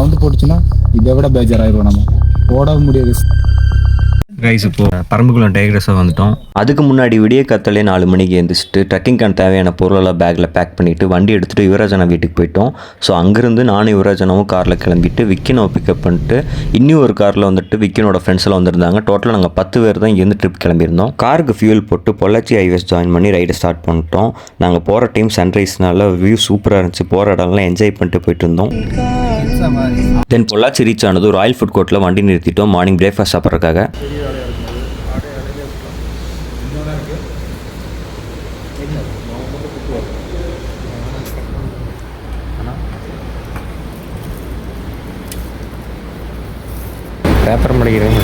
Sound போட்டுச்சுன்னா இதை விட பேஜாராயிருவோம், நம்ம ஓட முடியாது. கைஸ் இப்போ பரம்புக்குளம் டைகர் ரிசர்வ் வந்துட்டோம். அதுக்கு முன்னாடி விடிய கத்தலே 4 மணிக்கு எழுந்திரிச்சிட்டு ட்ரெக்கிங்கான தேவையான பொருளெல்லாம் பேக்கில் பேக் பண்ணிவிட்டு வண்டி எடுத்துகிட்டு யுவராஜனா வீட்டுக்கு போயிட்டோம். ஸோ அங்கேருந்து நானும் யுவராஜனாவும் காரில் கிளம்பிட்டு விக்கினோ பிக்கப் பண்ணிட்டு இன்னும் ஒரு காரில் வந்துட்டு விக்கினோட ஃப்ரெண்ட்ஸ் எல்லாம் வந்திருந்தாங்க. டோட்டலாக நாங்கள் 10 பேர் தான் இங்கேருந்து ட்ரிப் கிளம்பியிருந்தோம். காருக்கு ஃபியூல் போட்டு பொள்ளாச்சி ஹைவேஸ் ஜாயின் பண்ணி ரைடை ஸ்டார்ட் பண்ணிட்டோம். நாங்கள் போகிற டைம் சன்ரைஸ்னால வியூ சூப்பராக இருந்துச்சு. போகிற இடம்லாம் என்ஜாய் பண்ணிட்டு போயிட்டு இருந்தோம். தென் பொள்ளாச்சி ரீச் ஆனது ஒரு ஆயில் ஃபுட் கோர்ட்டில் வண்டி நிறுத்திட்டோம் மார்னிங் பிரேக்ஃபாஸ்ட் சாப்பிட்றதுக்காக. பேப்பர் மடிக்கிறேன்.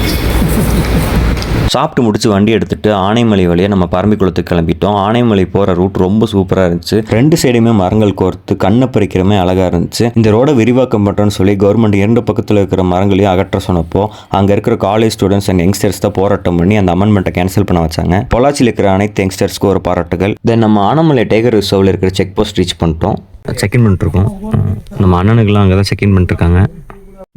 சாப்பிட்டு முடிச்சு வண்டி எடுத்துகிட்டு ஆனைமலை வழியாக நம்ம பரம்பிக்குளத்துக்கு கிளம்பிட்டோம். ஆனைமலை போகிற ரூட் ரொம்ப சூப்பராக இருந்துச்சு. 2 சைடுமே மரங்கள் கோர்த்து கண்ணை பறிக்கிறமே அழகாக இருந்துச்சு. இந்த ரோடை விரிவாக்கம் பண்ணுறோன்னு சொல்லி கவர்மெண்ட் 2 பக்கத்தில் இருக்கிற மரங்களையும் அகற்ற சொன்னப்போ அங்கே இருக்கிற காலேஜ் ஸ்டூடெண்ட்ஸ் அண்ட் யங்ஸ்டர்ஸ் தான் போராட்டம் பண்ணி அந்த அமெண்ட்மெண்ட்டை கேன்சல் பண்ண வச்சாங்க. பொள்ளாச்சியில் இருக்கிற அனைத்து யங்ஸ்டர்ஸ்க்கு ஒரு பாராட்டுகள். தென் நம்ம ஆனைமலை டைகர் ரிசர்வில் இருக்கிற செக் போஸ்ட் ரீச் பண்ணிட்டோம். செக்இன் பண்ணிட்டுருக்கோம். நம்ம அண்ணனுக்குலாம் அங்கே தான் செக்இன் பண்ணிட்டுருக்காங்க.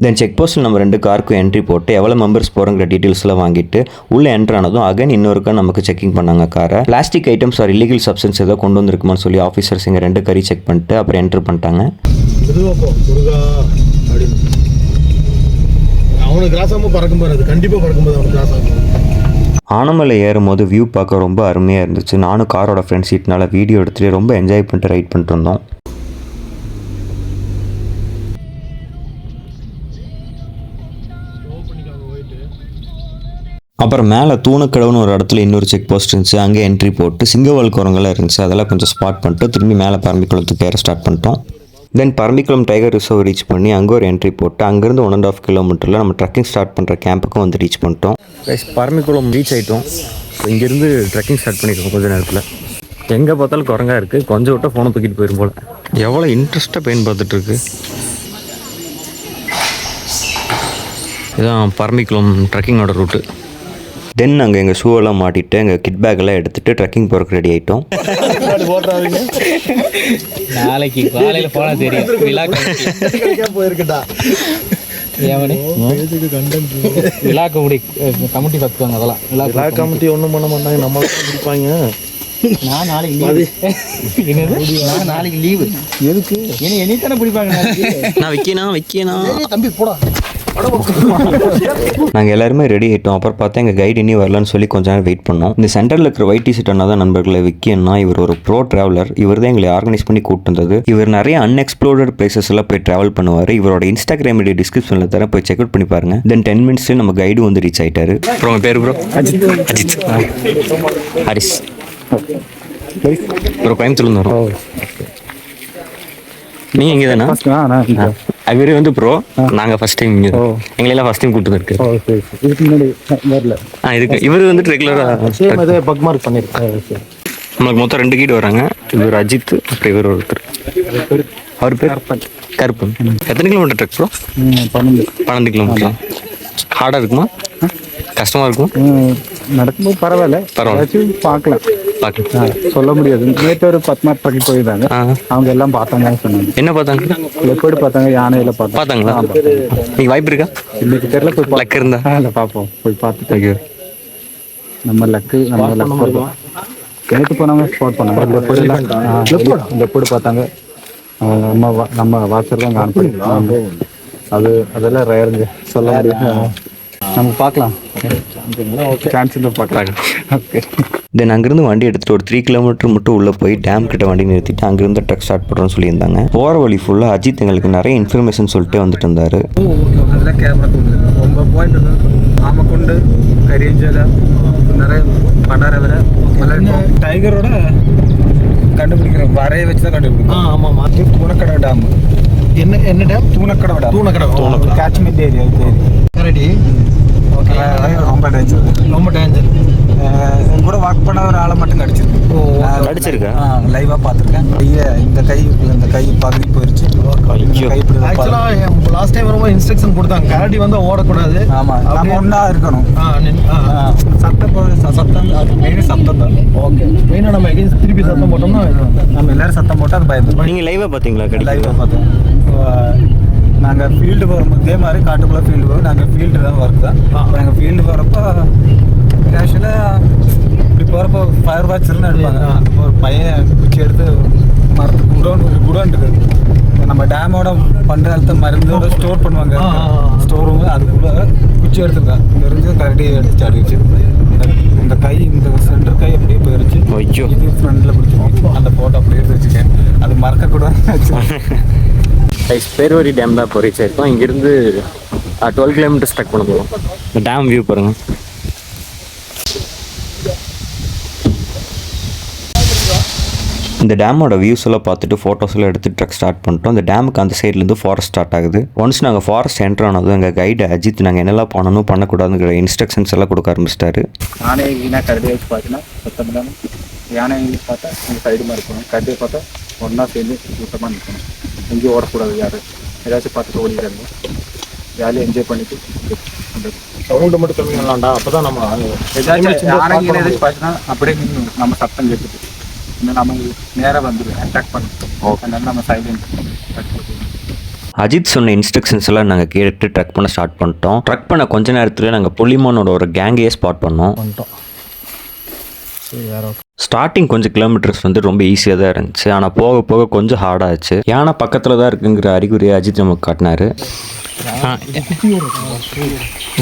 தென் செக் போஸ்ட்டில் நம்ம 2 காருக்கும் என்ட்ரி போட்டு எவ்வளோ மெம்பர்ஸ் போகிறங்கிற டீட்டெயில்ஸ்லாம் வாங்கிட்டு உள்ளே என்ட்ரு ஆனதும் அகைன் இன்னொருக்கா நமக்கு செக்கிங் பண்ணாங்க காரை. Plastic items or illegal substance ஏதோ கொண்டு வந்திருக்குமான்னு சொல்லி ஆஃபீஸர்ஸ் இங்கே 2 காரையும் செக் பண்ணிட்டு அப்புறம் என்ட்ரு பண்ணிட்டாங்க. ஆனைமலை ஏறும்போது வியூ பார்க்க ரொம்ப அருமையாக இருந்துச்சு. நானும் காரோட ஃப்ரண்ட் சீட்னால வீடியோ எடுத்துகிட்டு ரொம்ப என்ஜாய் பண்ணிட்டு ரைட் பண்ணிட்டு இருந்தோம். அப்புறம் மேலே தூணக்கடவுன்னு ஒரு இடத்துல இன்னொரு செக் போஸ்ட் இருந்துச்சு. அங்கே என்ட்ரி போட்டு சிங்கவால் குரங்கெல்லாம் இருந்துச்சு. அதெல்லாம் கொஞ்சம் ஸ்பாட் பண்ணிட்டு திரும்பி மேலே பரம்பிக்குளத்துக்கு ஏற ஸ்டார்ட் பண்ணிட்டோம். தென் பரம்பிக்குளம் டைகர் ரிசர்வ் ரீச் பண்ணி அங்கே ஒரு என்ட்ரி போட்டு அங்கேருந்து 1.5 கிலோமீட்டரில் நம்ம ட்ரெக்கிங் ஸ்டார்ட் பண்ணுற கேம்புக்கும் வந்து ரீச் பண்ணிட்டோம். பரம்பிக்குளம் ரீச் ஆகிட்டோம். ஸோ இங்கேருந்து ட்ரெக்கிங் ஸ்டார்ட் பண்ணியிருக்கோம். கொஞ்சம் நேரத்தில் எங்கே பார்த்தாலும் குரங்கா இருக்குது. கொஞ்சம் விட்டால் ஃபோனை தூக்கிட்டு போயிடும் போல். எவ்வளோ இன்ட்ரெஸ்ட்டாக பெயின் பார்த்துட்ருக்கு. இதுதான் பரம்பிக்குளம் ட்ரெக்கிங்கோட ரூட்டு. தென் நாங்கள் எங்கள் ஷூவெல்லாம் மாட்டிட்டு எங்கள் கிட் பேக்கெல்லாம் எடுத்துகிட்டு ட்ரெக்கிங் போகிறதுக்கு ரெடி ஆகிட்டோம். நாளைக்கு காலையில் போனால் தெரியும். போயிருக்கட்டா விழா கமிட்டி பார்த்துக்காங்க. அதெல்லாம் விழா கமிட்டி ஒன்றும் பண்ண மாட்டாங்க. நம்ம பிடிப்பாங்க. நான் நாளைக்கு லீவு. நான் நாளைக்கு லீவு. எதுக்கு? என்னை தானே பிடிப்பாங்க. நான் வைக்கணும் தம்பி போடா. நாங்கள் எல்லாருமே ரெடி ஆகிட்டோம். அப்புறம் பார்த்தா எங்கள் கைடு இன்னும் வரலான்னு சொல்லி கொஞ்ச நேரம் வெயிட் பண்ணோம். இந்த சென்டரில் இருக்கிற ஒயிட் டிஷர்ட் அண்ணா தான் நண்பர்களை விக்கியன்னா. இவர் ஒரு ப்ரோ ட்ராவலர். இவர் தான் எங்களை ஆர்கனைஸ் பண்ணி கூப்பிட்டு வந்தது. இவர் நிறைய அன்எக்ஸ்ப்ளோர்ட் பிளேசஸ் எல்லாம் போய் ட்ராவல் பண்ணுவார். இவரோட இன்ஸ்டாகிராம் ஐடி டிஸ்கிரிப்ஷனில் தர போய் செக் அவுட் பண்ணி பாருங்க. தென் 10 மினிட்ஸ்லேயே நம்ம கைடு வந்து ரீச் ஆகிட்டாரு. அப்புறம் உங்கள் பேர் ப்ரோ? அஜித். ஹரிஸ் ப்ரோ. கோயம்புத்தூர்ல வரும். நீங்கள் இங்கே தானே? அவரு வந்து ப்ரோ. நாங்கள் ஃபர்ஸ்ட் டைம் இங்கே எங்களெல்லாம் ஃபர்ஸ்ட் டைம் கூப்பிட்டு இருக்கு. இருக்கு. இவர் வந்துட்டு ரெகுலராக பக்மார்க் பண்ணியிருக்கேன். நம்மளுக்கு மொத்தம் 2 கீடு வராங்க. இவர் அஜித், அப்புறம் இவர் ஒருத்தர். அவர் பேர் கருப்பன். எத்தனை கிலோமீட்டர் ட்ரெக் ப்ரோ? 12 கிலோமீட்டர். ஹார்டாக இருக்குமா? கஷ்டமாக இருக்கும்? நடக்கும்போது பரவாயில்ல. பார்க்கலாம் சொல்ல முடியாது. நேற்று ஒரு 10 மார்க் பண்ணி போயிருந்தாங்க. அவங்க எல்லாம் பார்த்தாங்க. சொன்னாங்க. என்ன பார்த்தாங்க? லெப்பர்டு பார்த்தாங்க, யானையில பார்த்தாங்களா? நீங்க வாய்ப்பு இருக்கா? இன்னைக்கு தெரியல. போய் லக் இருந்தா இல்லை பார்ப்போம். போய் பார்த்துட்டு நம்ம லக்கு நேற்று போனாங்க. ஸ்பாட் பண்ணாங்க. லெப்பர்டு பார்த்தாங்க. நம்ம வாசர் தான் காணப்படுது. அதெல்லாம் ரேருங்க. சொல்ல முடியும். நம்ம பார்க்கலாம். சான்ஸ் இருந்தால் பார்க்கலாம். ஓகே. தென் அங்கேருந்து வண்டி எடுத்துகிட்டு ஒரு 3 கிலோமீட்டர் மட்டும் உள்ளே போய் டேம் கிட்ட வண்டி நிறுத்திட்டு அங்கேருந்து ட்ரக் ஸ்டார்ட் பண்ணுறோன்னு சொல்லியிருந்தாங்க. போகிற வழி ஃபுல்லாக அஜித் எங்களுக்கு நிறைய இன்ஃபர்மேஷன் சொல்லிட்டு வந்துட்டு இருந்தார். ஆமக்குண்டு, கரியஞ்சல, நிறைய பண்டாரவரை டைகரோட கண்டுபிடிக்கிற வரையை வச்சு தான் கண்டுபிடிக்கிறோம். ஆமாம். தூணக்கடை டேம். என்ன dam? Thoonakkadai catchment area. Ready. Okay. ரொம்ப டேஞ்சர். என் கூட ஒர்க் பண்ண ஒரு ஆளை மட்டும் கடிச்சிருக்கேன். லைவாக பார்த்துருக்கேன். இந்த கை பகுதி போயிடுச்சு. லாஸ்ட் டைம் ரொம்ப இன்ஸ்ட்ரக்ஷன் கொடுத்தாங்க. கரடி வந்து ஓடக்கூடாது. ஆமாம், நம்ம ஒன்றா இருக்கணும். சத்தம் அது மெயின் சத்தம் தான். ஓகே. மெயினாக நம்ம எங்கேயும் திருப்பி சத்தம் போட்டோம்னா நம்ம எல்லாரும் சத்தம் போட்டால் அது பயந்து. நீங்கள் லைவாக பார்த்தீங்களா? லைவாக பார்த்தேன். நாங்கள் ஃபீல்டு போகிறோம், இதே மாதிரி காட்டுக்குள்ளே ஃபீல்டு போகிறோம். நாங்கள் ஃபீல்டு தான் ஒர்க் தான். அப்போ நாங்கள் ஃபீல்டு போகிறப்போ கேஷுவலாக இப்படி போகிறப்போ ஃபயர் வாட்சர்னு எடுப்பாங்க. ஒரு பையன் குச்சி எடுத்து மரத்துக்கு குடோன் இருக்குது. நம்ம டேமோட பண்ணுற மருந்தோட ஸ்டோர் பண்ணுவாங்க, ஸ்டோர் ரூம். அதுக்குள்ளே குச்சி எடுத்துருக்கேன். இங்கே இருந்து கரடி எடுத்து அடிச்சு இந்த கை, இந்த சென்டர் கை அப்படியே போயிருச்சு. இது ஃப்ரண்டில் பிடிச்சி அந்த ஃபோட்டோ அப்படியே எடுத்து வச்சுக்கேன். அது மறக்கக்கூடாது. பேர்வரி டேம் தான் இப்போ ரீச் ஆயிருக்கோம். இங்கேருந்து 12 கிலோமீட்டர்ஸ் ட்ரெக் பண்ண போகிறோம். இந்த டேம் வியூ பாருங்கள். இந்த டேமோட வியூஸ் எல்லாம் பார்த்துட்டு ஃபோட்டோஸ் எல்லாம் எடுத்து ட்ரக் ஸ்டார்ட் பண்ணிட்டோம். இந்த டேமுக்கு அந்த சைட்லேருந்து ஃபாரஸ்ட் ஸ்டார்ட் ஆகுது. ஒன்ஸ் நாங்கள் ஃபாரஸ்ட் என்ட்ரு ஆனதும் எங்கள் கைடு அஜித் நாங்கள் என்னெல்லாம் பண்ணணும் பண்ணக்கூடாதுங்கிற இன்ஸ்ட்ரக்ஷன்ஸ் எல்லாம் கொடுக்க ஆரம்பிச்சிட்டாரு. யானை வீணாக கரடி வச்சு பார்த்தீங்கன்னா சுத்தம் இல்லாமல், யானை பார்த்தா நீங்கள் சைடுமாக இருக்கணும், கரடியை பார்த்தா ஒன்றா சேர்ந்து சுத்தமாக நிற்கணும். எங்கேயும் ஓடக்கூடாது, யார் ஏதாச்சும் பார்த்துட்டு ஓடிக்கிறாங்க. ஜாலியாக என்ஜாய் பண்ணிட்டு சவுண்டு மட்டும் கம்மி பண்ணலாம்டா. அப்போ தான் நம்ம ஏதாச்சும் பார்த்தீங்கன்னா அப்படியே நம்ம சத்தம் கேட்டுட்டு நம்ம நேராக வந்துடும், அட்டாக் பண்ணுவோம். அதனால நம்ம சைலண்ட். அஜித் சொன்ன இன்ஸ்ட்ரக்ஷன்ஸ் எல்லாம் நாங்கள் கேட்டு ட்ரக் பண்ண ஸ்டார்ட் பண்ணிட்டோம். ட்ரக் பண்ண கொஞ்ச நேரத்தில் நாங்கள் புலிமானோட ஒரு கேங்கையே ஸ்பாட் பண்ணோம். ஸ்டார்டிங் கொஞ்சம் கிலோமீட்டர்ஸ் வந்து ரொம்ப ஈஸியாக தான் இருந்துச்சு. ஆனால் போக போக கொஞ்சம் ஹார்டாகிடுச்சு. யானை பக்கத்தில் தான் இருக்குங்கிற அறிகுறியை அஜித் நமக்கு காட்டினாரு.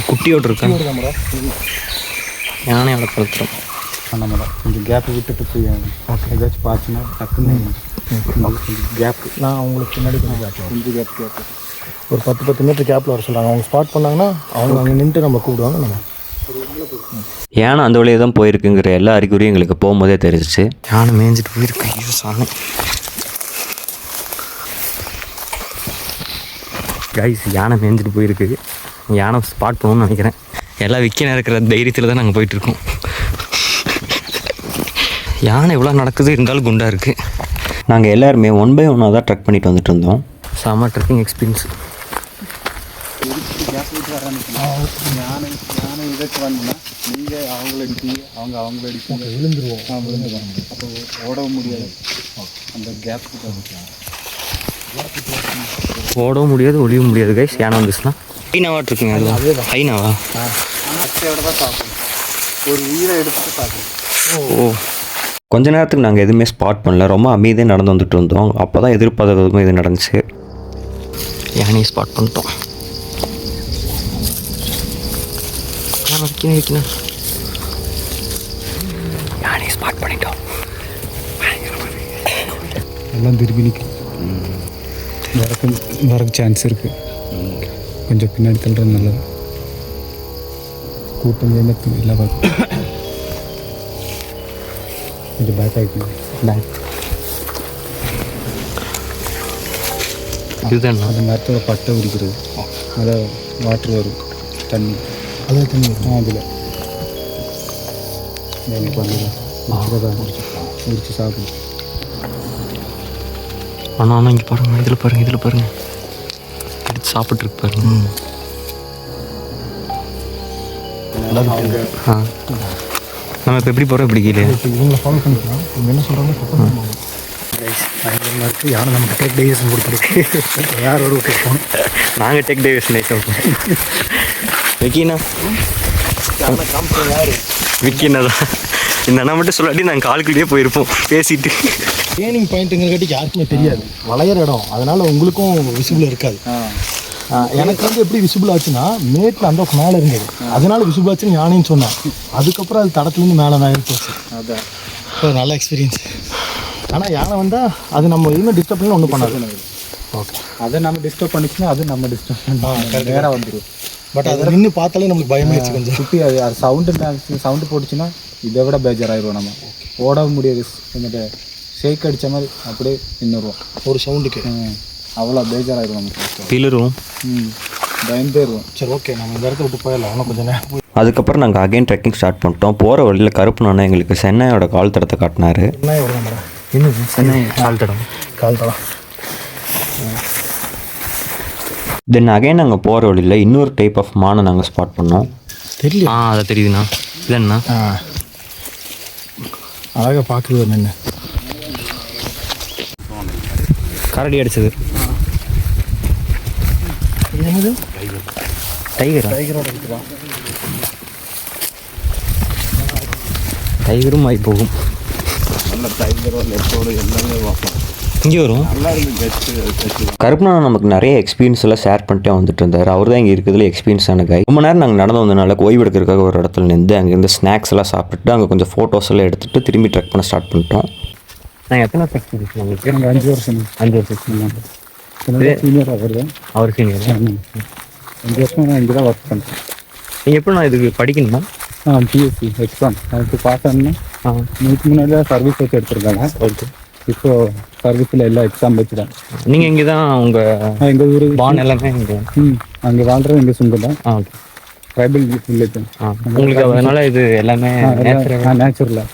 குட்டியோடு இருக்கா யானையோட பழத்திரம் நம்ம கொஞ்சம் கேப்பு விட்டுட்டு போய் ஏதாச்சும் பார்த்துன்னா டக்குன்னு கேப்பு. நான் அவங்களுக்கு பின்னாடி கொஞ்சம் கேப்பு ஒரு 10 மீட்டர் கேப்பில் வர சொல்கிறாங்க. அவங்க ஸ்பாட் பண்ணாங்கன்னா அவங்க அங்கே நின்று நம்ம கூப்பிடுவாங்க. நம்ம யானை அந்த வழியாக தான் போயிருக்குங்கிற எல்லா அறிகுறியும் எங்களுக்கு போகும்போதே தெரிஞ்சிச்சு. யானை மேய்ஞ்சிட்டு போயிருக்கு. ஐயோ சாமி கைஸ், யானை மேய்ஞ்சிட்டு போயிருக்கு. யானை ஸ்பாட் பண்ணணும்னு நினைக்கிறேன். எல்லாம் விற்க இருக்கிற தைரியத்தில் தான் நாங்கள் போயிட்டுருக்கோம். யானை எவ்வளோ நடக்குது, இருந்தாலும் குண்டாக இருக்குது. நாங்கள் எல்லாருமே 1 by 1 தான் ட்ரக் பண்ணிட்டு வந்துட்டு இருந்தோம். செம்ம ட்ரெக்கிங் எக்ஸ்பீரியன்ஸ். யானை இதற்கு வந்தோம்னா நீங்கள் அவங்கள அடிப்பீங்க, அவங்கள அடிப்பாங்க, விழுந்துருவோம். அப்போ ஓடவும் முடியாது. அந்த கேப்புக்கு ஓடவும் முடியாது, ஒளியவும் முடியாது கைஸ். யானை வந்துச்சுன்னா ஹைனாவாட் இருக்குங்க. அது ஹைனாவா? தான் பார்க்கணும். ஒரு உயிரை எடுத்துட்டு பார்க்கணும். ஓ, கொஞ்ச நேரத்துக்கு நாங்கள் எதுவுமே ஸ்பாட் பண்ணல. ரொம்ப அமைதியாக நடந்து வந்துட்டு இருந்தோம். அப்போ தான் எதிர்பார்த்ததுமே இது நடந்துச்சு. யானையை ஸ்பாட் பண்ணிட்டோம். யானையை ஸ்பாட் பண்ணிட்டோம். எல்லாம் திரும்பி நிற்கும். வரக்கு சான்ஸ் இருக்குது. கொஞ்சம் பின்னாடி தள்ளுறது நல்லது. கூட்டம் இல்லை பார்க்க கொஞ்சம் பேக் ஆகிக்கணும். இதுதான் அந்த மரத்தோட பட்டை உரிக்கிறது. அதை வாட்ரு வரும், தண்ணி அதில் தண்ணி வரும். அதில் பண்ணுறதா உரிச்சு சாப்பிடும். ஆனால் இங்கே பாருங்கள், இதில் பாருங்கள் எடுத்து சாப்பிட்ருக்கு பாருங்க. நம்ம இப்போ எப்படி போகிறோம், இப்படி கீழே இவங்களை ஃபாலோ பண்ணிக்கலாம். இவங்க என்ன சொல்கிறாங்க, இருக்குது. யாரும் நமக்கு டேக் டைவர்ஷன் கொடுத்துருக்கு. யாரோட விட்டு போகணும். நாங்கள் டேக் டைவர்ஷன் விக்கினா விக்கினா தான் இந்த அண்ணா மட்டும் சொல்லாட்டி நாங்கள் காலுக்குள்ளேயே போயிருப்போம் பேசிட்டு. ட்ரெயினிங் பாயிண்ட்டுங்கிறக்காட்டி யாருக்குமே தெரியாது, வளையிற இடம். அதனால் உங்களுக்கும் விசிபிள் இருக்காது. எனக்கு வந்து எப்படி விசிபிள் ஆச்சுன்னா, மேட்டில் அந்த மேலே இருந்தது, அதனால விசிபிள் ஆச்சுன்னு யானைன்னு சொன்னேன். அதுக்கப்புறம் அது தடத்துலேருந்து மேலே மேலே போச்சு. அதான் ஒரு நல்ல எக்ஸ்பீரியன்ஸ். ஆனால் யானை வந்தால் அது நம்ம இன்னும் டிஸ்டர்ப் பண்ணி ஒன்றும் பண்ணாது. ஓகே, அதை நம்ம டிஸ்டர்ப் பண்ணிச்சுன்னா அது நம்ம டிஸ்டர்ப் நேராக வந்துடும். பட் அதை நின்று பார்த்தாலே நம்மளுக்கு பயமாயிடுச்சு கொஞ்சம். சுற்றி அது சவுண்டு போட்டுச்சுன்னா இதை விட பேஜாராயிடுவோம். நம்ம ஓடவும் முடியாது. கொஞ்சம் ஷேக் அடித்த மாதிரி அப்படியே நின்றுடுவோம் ஒரு சவுண்டுக்கு. அவ்வளோ பேஜாராயிடுவோம். நம்ம பிளரும் பயந்துருவோம். சரி, ஓகே, நம்ம இந்த இடத்த விட்டு போயிடலாம். இன்னும் கொஞ்சம் நேரம். அதுக்கப்புறம் நாங்கள் அகைன் ட்ரெக்கிங் ஸ்டார்ட் பண்ணிட்டோம். போகிற வழியில் கருப்பு நானே எங்களுக்கு சென்னையோட கால் தடத்தை காட்டினாரு. என்னது சென்னை கால் தடம்? தென் அகைன் நாங்கள் போகிற வழியில் இன்னொரு டைப் ஆஃப் மானை நாங்கள் ஸ்பாட் பண்ணோம். தெரியல. அதை தெரியுதுண்ணா. இல்லைண்ணா, அழகாக பார்க்குறது நின்று கரடி அடிச்சது. என்னது டைகரா? டைகரும் ஆகி போகும். இங்கே வரும். கருப்பண்ணா நமக்கு நிறைய எக்ஸ்பீரியன்ஸ் எல்லாம் ஷேர் பண்ணிட்டே வந்துட்டு இருந்தார். அவர் தான் இங்கே இருக்கிறதுல எக்ஸ்பீரியன்ஸான கை. ரொம்ப நேரம் நாங்கள் நடந்து வந்தனால ஓய்வு எடுக்கிறதுக்காக ஒரு இடத்துல நின்று அங்கேருந்து ஸ்நாக்ஸ் எல்லாம் சாப்பிட்டுட்டு அங்கே கொஞ்சம் ஃபோட்டோஸ் எல்லாம் எடுத்துகிட்டு திரும்பி ட்ரெக் பண்ண ஸ்டார்ட் பண்ணிட்டோம். நான் எத்தனை எக்ஸ்பீரியன்ஸ் உங்களுக்கு? எனக்கு 5 வருஷம். 5 வருஷம். சீனியர் அவர் தான். அவர் சீனியர். 5 வருஷம் நான் இங்கே தான் ஒர்க் பண்ணுறேன். நீங்கள் எப்படி நான் இதுக்கு படிக்கணுமா? பிஎஸ்சி எக்ஸாம் அதுக்கு பாஸ் ஆனால் இதுக்கு முன்னாடி தான் சர்வீஸ் வச்சு எடுத்துருக்காங்க. ஓகே. இப்போ சர்வீஸில் எல்லா எக்ஸாம் வச்சு தான். நீங்கள் இங்கே தான் உங்கள் எங்கள் ஊர் பான் எல்லாமே இங்கே? அங்கே வாழ்கிறது எங்கள் சொந்தம் தான். ஓகே. Tribal village. உங்களுக்கு அதனால இது எல்லாமே நேச்சுரலாக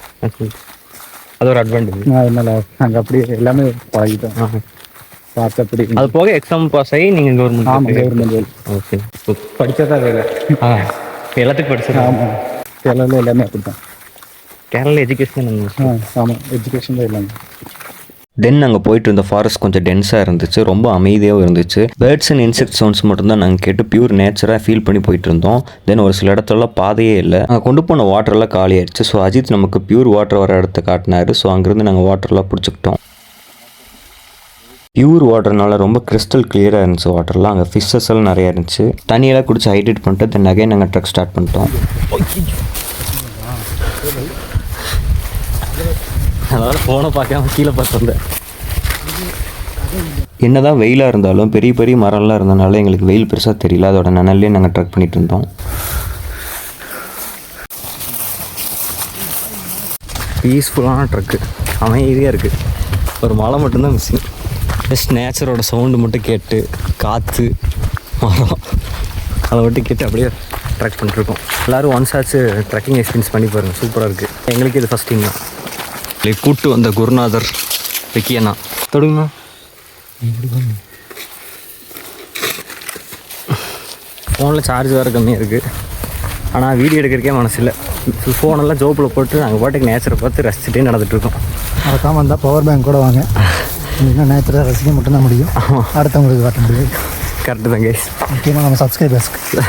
அது ஒரு அட்வான்டேஜ். அதனால நாங்கள் அப்படியே எல்லாமே பழகிட்டோம். பார்த்து அப்படி அது போக எக்ஸாம் பாஸ் ஆகி நீங்கள் கவர்மெண்ட்? ஆமாம், கவர்மெண்ட் வேலை. ஓகே. படித்தா வேலை. எல்லாத்துக்கும் படிச்சது? ஆமாம், கேரளாவில் எல்லாமே அப்படி தான். கேரளா எஜுகேஷன்? ஆமாம், எஜுகேஷன் தான் எல்லாமே. தென் நாங்கள் போயிட்டு இருந்த ஃபாரஸ்ட் கொஞ்சம் டென்ஸாக இருந்துச்சு, ரொம்ப அமைதியாகவும் இருந்துச்சு. பேர்ட்ஸ் அண்ட் இன்செக்ட் சவுண்ட்ஸ் மட்டும்தான் நாங்கள் கேட்டு பியூர் நேச்சராக ஃபீல் பண்ணி போயிட்டு இருந்தோம். தென் ஒரு சில இடத்துலலாம் பாதையே இல்லை. நாங்கள் கொண்டு போன வாட்டர்லாம் காலி ஆயிடுச்சு. ஸோ அஜித் நமக்கு பியூர் வாட்டர் வர இடத்த காட்டினாரு. ஸோ அங்கேருந்து நாங்கள் வாட்டர்லாம் பிடிச்சிக்கிட்டோம். பியூர் வாட்டர்னால ரொம்ப கிறிஸ்டல் கிளியராக இருந்துச்சு வாட்டர்லாம். அங்கே ஃபிஷ்ஷஸ் எல்லாம் நிறையா இருந்துச்சு. தண்ணியெல்லாம் குடிச்சு ஹைட்ரேட் பண்ணிட்டு தென் அகைன் நாங்கள் ட்ரக் ஸ்டார்ட் பண்ணிட்டோம். அதனால் ஃபோனை பார்க்காம கீழே பார்த்து வந்தேன். என்னதான் வெயிலாக இருந்தாலும் பெரிய பெரிய மரம்லாம் இருந்தனால எங்களுக்கு வெயில் பெருசாக தெரியல. அதோட நனல்லே நாங்கள் ட்ரக் பண்ணிட்டு இருந்தோம். பீஸ்ஃபுல்லான ட்ரக்கு, அமைதியாக இருக்குது. ஒரு மலை மட்டும்தான் மிஸ்ஸிங். ஜஸ்ட் நேச்சரோட சவுண்டு மட்டும் கேட்டு காற்று மரம் அதை மட்டும் கேட்டு அப்படியே ட்ரக் பண்ணிட்டுருக்கோம். எல்லோரும் ஒன்ஸ் ஆச்சு ட்ரக்கிங் எக்ஸ்பீரியன்ஸ் பண்ணி பாருங்கள், சூப்பராக இருக்குது. எங்களுக்கு இது ஃபஸ்ட் டைம் தான். கூட்டு வந்த குருநாதர் விக்கியண்ணா. தொடுங்கண்ணா. ஃபோனில் சார்ஜ் வேறு கம்மியாக இருக்குது. ஆனால் வீடியோ எடுக்கிறக்கே மனசு இல்லை. ஃபோனெல்லாம் ஜோப்பில் போட்டு நாங்கள் பாட்டுக்கு நேச்சரை பார்த்து ரசிச்சுட்டே நடந்துகிட்ருக்கோம். மறக்காமல் இருந்தால் பவர் பேங்க் கூட வாங்க. இன்னும் நேச்சரை ரசிக்க மட்டும்தான் முடியும், அடுத்தவங்களுக்கு காட்ட முடியும். கரெக்டு தான் கைஸ். முக்கியமாக நம்ம சப்ஸ்கிரைபர்ஸ்க்கு.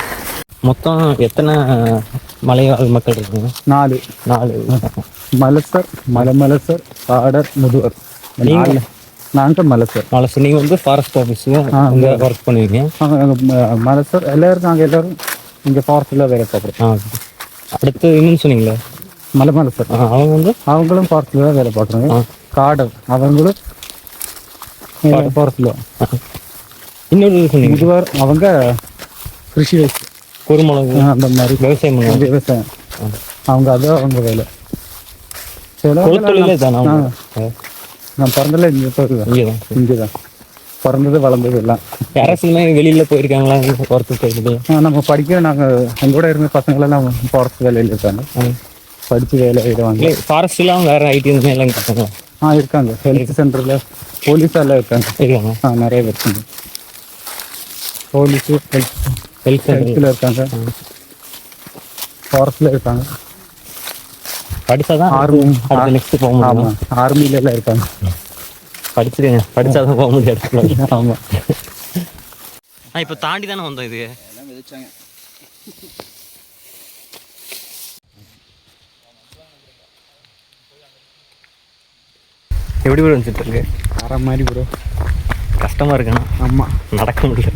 மொத்தம் எத்தனை மலைவாழ் மக்கள் இருக்குங்க? 4. மலசர், மலமலசர், காடர், முதுவர். நீங்கள்? நாங்கள் மலசர். மலசர். நீங்கள் வந்து ஃபாரஸ்ட் ஆஃபீஸில் அங்கே ஒர்க் பண்ணுவீங்க? மலசர் எல்லோரும் நாங்கள் எல்லோரும் இங்கே ஃபாரஸ்ட்டில் வேலை பார்க்குறோம். அடுத்து இன்னும் சொன்னீங்களே மலமலசர், அவங்க வந்து அவங்களும் ஃபாரஸ்ட்டில் தான் வேலை பார்க்குறாங்க. காடர் அவங்களும் ஃபாரஸ்ட்டில். இன்னொரு சொன்னீங்க முதுவர் அவங்க கிருஷி வயசு குறுமிளகு அந்த மாதிரி விவசாயம் பண்ணுவாங்க. விவசாயம் அவங்க அதான் அவங்க வேலை. குளத்தொழிலே தானே? நான் பிறந்ததில் இங்கே தான், இங்கே தான் பிறந்தது வளர்ந்தது எல்லாம். அரசுமே வெளியில் போயிருக்காங்களா ஒர்க்கு போயிருக்கீங்க? நம்ம படிக்க நாங்கள் எங்கூட இருந்த பசங்களெல்லாம் ஃபாரஸ்ட் வேலையில் இருக்காங்க. படித்து வேலை செய்வாங்க. ஃபாரஸ்ட்லாம் வேறு ஐடி இந்த மாதிரிலாம் இருக்காங்களா? இருக்காங்க. ஹெல்த் சென்டரில் போலீஸெல்லாம் இருக்காங்க. நிறைய பேர் இருக்காங்க. போலீஸு ஹெல்த்தில் இருக்காங்க, ஃபாரஸ்ட்டில் இருக்காங்க. படித்தாதான் அடுத்த நெக்ஸ்ட்டு போக முடியும். ஆமாம், ஆர்மியிலலாம் இருக்காங்க. படிச்சிருங்க, படித்தாதான் போக முடியாது. ஆமாம். இப்போ தாண்டி தானே வந்தோம். இது எப்படி ப்ரோ வந்துட்டு இருக்கு? அரை மாதிரி ப்ரோ. கஷ்டமாக இருக்குண்ணா. ஆமாம், நடக்க முடியல.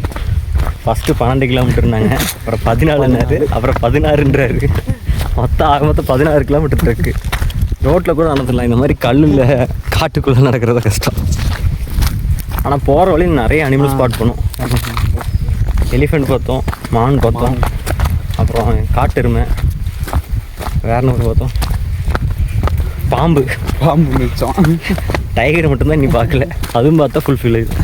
ஃபஸ்ட்டு 12 கிலோமீட்டர் இருந்தாங்க, அப்புறம் 14ன்னாரு, அப்புறம் 16ன்றாரு. மொத்தம் 16 கிலோமீட்டர் இருக்குது. ரோட்டில் கூட நடந்துடலாம். இந்த மாதிரி கல்லில் காட்டுக்குள்ளே நடக்கிறத கஷ்டம். ஆனால் போகிற வழி நிறைய அனிமல்ஸ் ஸ்பாட் பண்ணோம். எலிஃபெண்ட் பார்த்தோம், மான் பார்த்தோம், அப்புறம் காட்டெருமை, வேற நூறு பார்த்தோம், பாம்பு மிச்சம். டைகர் மட்டும்தான் நீ பார்க்கல, அதுவும் பார்த்தா ஃபுல்ஃபில் ஆயிடுது.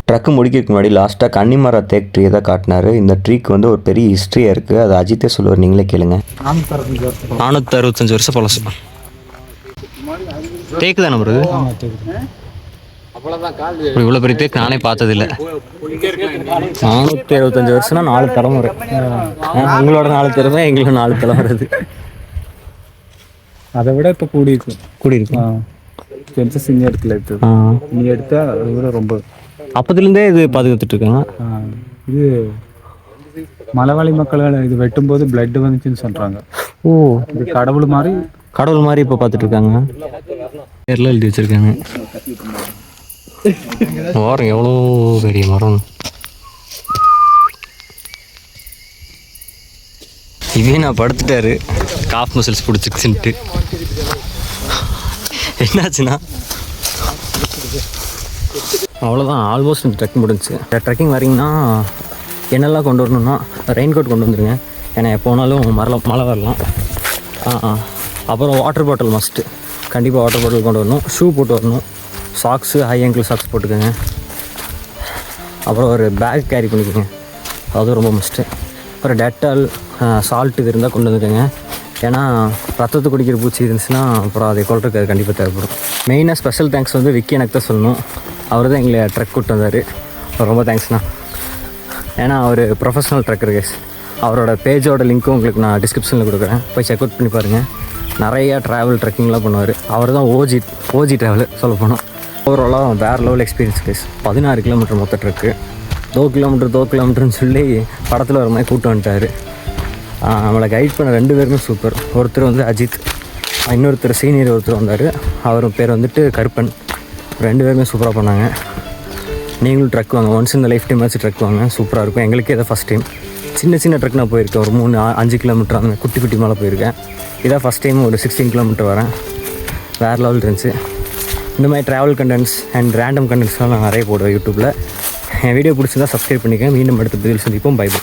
ட்ரக்கு முடிக்கிறதுக்கு முன்னாடி லாஸ்ட்டாக கன்னிமரா தேக் ட்ரீயை தான் காட்டினாரு. இந்த ட்ரீக்கு வந்து ஒரு பெரிய ஹிஸ்ட்ரியாக இருக்குது. அது அஜித்தே சொல்லுவார், நீங்களே கேளுங்க. 465 வருஷம் பழசு தேக்கு தானே ப்ரோ? இவ்வளோ பெரிய தேக்கு நானே பார்த்ததில்லை. 465 வருஷம்னா 4 தலைமுறை. உங்களோட 4 தலைமுறை, எங்களுக்கு 4 தலைமுறை. அதை விட இப்போ கூடியிருக்கு. சென்சஸ் இங்கே எடுக்கல, நீ எடுத்தால் அதை விட ரொம்ப. அப்போதுலேருந்தே இது பாதுகாத்துட்டு இருக்காங்க. இது மலைவாழி மக்கள் இது வெட்டும்போது பிளட் வந்துச்சுன்னு சொல்கிறாங்க. ஓ, இது கடவுள் மாதிரி கடவுள் மாதிரி இப்போ பார்த்துட்டு இருக்காங்க. பேர்லாம் எழுதி வச்சுருக்காங்க. மரம் எவ்வளோ பெரிய மரம். இதே நான் படுத்துட்டாரு காஃப் மசில்ஸ் பிடிச்சிருச்சுன்ட்டு. என்னாச்சுன்னா அவ்வளோதான், ஆல்மோஸ்ட் இந்த ட்ரெக்கிங் முடிஞ்சுச்சு. இந்த ட்ரெக்கிங் வரீங்கன்னா என்னெல்லாம் கொண்டு வரணும்னா ரெயின் கோட் கொண்டு வந்துடுங்க, ஏன்னா எப்போனாலும் மழை வரலாம். அப்புறம் வாட்டர் பாட்டில் மஸ்ட்டு, கண்டிப்பாக வாட்டர் பாட்டில் கொண்டு வரணும். ஷூ போட்டு வரணும், சாக்ஸு ஹை ஆங்கிள் சாக்ஸ் போட்டுக்கோங்க. அப்புறம் ஒரு பேக் கேரி பண்ணிக்கோங்க, அதுவும் ரொம்ப மஸ்ட்டு. அப்புறம் டெட்டால் சால்ட் இது இருந்தால் கொண்டு வந்துக்கோங்க, ஏன்னா ரத்தத்தை குடிக்கிற பூச்சி இருந்துச்சுன்னா அப்புறம் அதை கொள்றதுக்கு அது கண்டிப்பாக தேவைப்படும். மெயினாக ஸ்பெஷல் தேங்க்ஸ் வந்து விக்கி எனக்கு தான் சொல்லணும். அவர் தான் எங்களை ட்ரெக் கூப்பிட்டு வந்தார். ரொம்ப தேங்க்ஸ்ண்ணா. ஏன்னா அவர் ப்ரொஃபஷனல் ட்ரெக்கர் கேஸ். அவரோட பேஜோட லிங்க்கும் உங்களுக்கு நான் டிஸ்கிரிப்ஷனில் கொடுக்குறேன், போய் செக் அவுட் பண்ணி பாருங்கள். நிறையா ட்ராவல் ட்ரெக்கிங்லாம் பண்ணுவார். அவர் தான் ஓஜி ட்ராவல் சொல்ல போனோம். ஓவராலாக வேறு லெவல் எக்ஸ்பீரியன்ஸ் கேஸ். 16 கிலோமீட்டர் மொத்த ட்ரெக்கு. 2 கிலோமீட்டர்னு சொல்லி படத்தில் வர மாதிரி கூப்பிட்டு வந்துட்டார். நம்மளை கைட் பண்ண 2 பேருமே சூப்பர். ஒருத்தர் வந்து அஜித், இன்னொருத்தர் சீனியர் ஒருத்தர் வந்தார், அவர் பேர் வந்துட்டு கருப்பன். 2 பேருமே சூப்பராக பண்ணாங்க. நீங்களும் ட்ரக் வாங்க, ஒன்ஸ் இந்த லைஃப் டைம் வச்சு ட்ரக் வாங்க, சூப்பராக இருக்கும். எங்களுக்கே இதை ஃபஸ்ட் டைம். சின்ன ட்ரக் நான் போயிருக்கேன், ஒரு 3-5 கிலோமீட்டர் அந்த குட்டி மேலே போயிருக்கேன். இதான் ஃபஸ்ட் டைம் ஒரு 16 கிலோமீட்டர் வரேன். வேறு லெவல் இருந்துச்சு. இந்த மாதிரி ட்ராவல் கண்டென்ட்ஸ் அண்ட் ரேண்டம் கண்டென்ட்ஸ்லாம் நான் நிறைய போடுவேன் யூடியூப்பில். என் வீடியோ பிடிச்சிருந்தா சப்ஸ்கிரைப் பண்ணிக்கேன். மீண்டும் அடுத்த பதில் சந்திப்போம். Bye by.